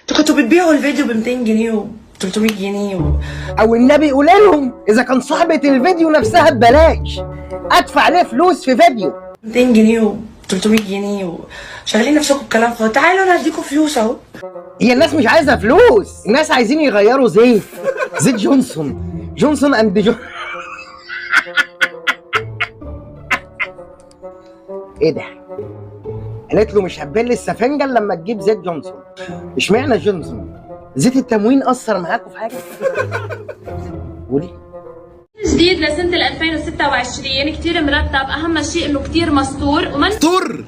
انتوا كنتوا بتبيعوا الفيديو ب 200 جنيه و 300 جنيه او النبي قول لهم اذا كان صاحبة الفيديو نفسها ببلاش ادفع ليه فلوس في فيديو 200 جنيه و 300 جنيه شغالين نفسكم بكلام فاضي. تعالوا انا هديكم فلوس اهو. هي الناس مش عايزة فلوس، الناس عايزين يغيروا زيت جونسون اند ايه ده؟ قالت له مش هتبل السفنجة لما تجيب زيت جونسون. اشمعنى جونسون؟ زيت التموين اثر معاكم في حاجه؟ قولي. جديد لسنة 2026 كتير مرتب، أهم شيء إنه كتير مستور مستور؟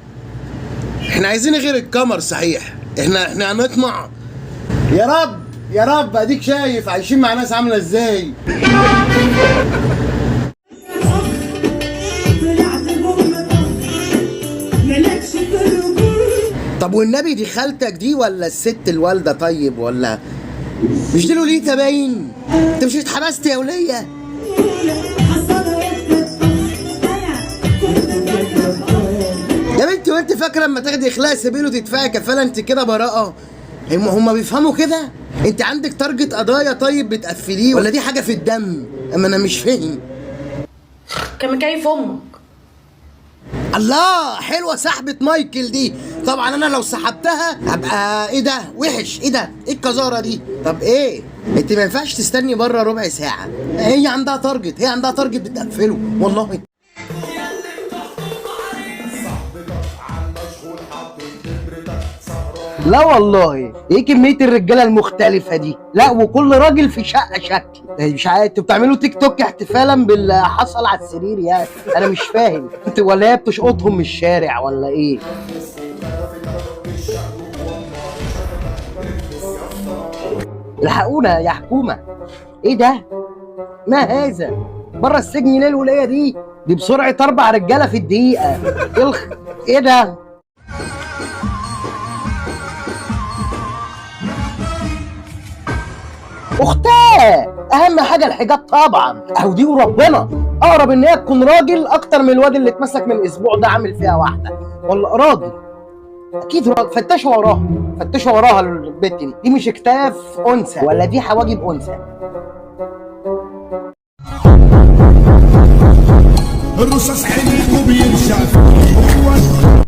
احنا عايزين غير الكمر صحيح، احنا هنطمع. يا رب اديك شايف عايشين مع ناس عامله ازاي. طب والنبي دي خالتك دي ولا الست الوالده؟ طيب ولا مش دي لوليتا باين؟ انت مش اتحبست يا وليه؟ يا بنتي وانت فاكره لما تاخدي اخلاء سبيل وتدفعي كفاله انت كده براءه؟ هم بيفهموا كده؟ انت عندك تارجت قضايا طيب بتقفليه ولا دي حاجه في الدم؟ اما انا مش فاهم. كان مكيف امك. الله، حلوه سحبه مايكل دي. طبعا انا لو سحبتها هبقى ايه ده وحش. ايه ده؟ ايه القذاره دي؟ طب ايه؟ انت ما ينفعش تستني بره ربع ساعه. هي عندها تارجت بتقفله والله. لا والله ايه كميه الرجاله المختلفه دي؟ لا وكل راجل في شقه شكل. مش عارف انتوا بتعملوا تيك توك احتفالا باللي حصل على السرير يعني؟ انا مش فاهم انت ولا هي بتشقطهم من الشارع ولا ايه؟ الحقونا يا حكومه. ايه ده؟ ما هذا؟ بره السجن ليه الولايه دي بسرعه 4 رجاله في الدقيقه. ايه ده؟ اختاه اهم حاجه الحجاب طبعا. اهو دي وربنا اقرب ان هي تكون راجل اكتر من الواد اللي اتمسك من اسبوع ده عامل فيها واحده. ولا راجل اكيد راجل. فتشوا وراها البت دي مش اكتاف انثى ولا دي حواجب انثى. الرصاص عينيكوا بينشف.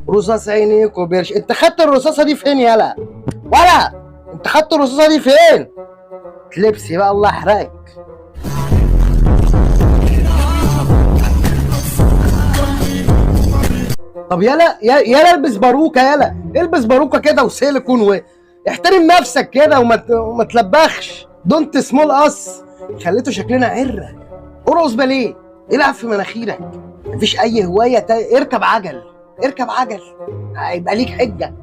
رصاص عينيكوا بيرش. انت خدت الرصاصه دي فين يالا؟ ولا انت خدت الرصاصه دي فين؟ لبسي بقى الله يحرقك. طب يالا البس باروكه. البس باروكه كده وسيليكون واحترم نفسك كده وما تلبخش. دونت سمول اس. خليته شكلنا عره. ارقص باليه. العب في مناخيرك. مفيش اي هوايه اركب عجل هيبقى ليك حجه.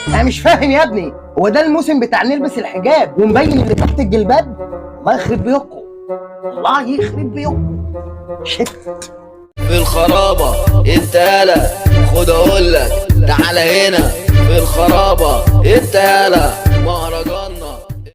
انا مش فاهم يا ابني، هو ده الموسم بتاع نلبس الحجاب ونبين اللي تحت الجلباب؟ الله يخرب بيكم. شت في الخرابة انت يالا، خد اقولك تعالى هنا في الخرابة انت يالا.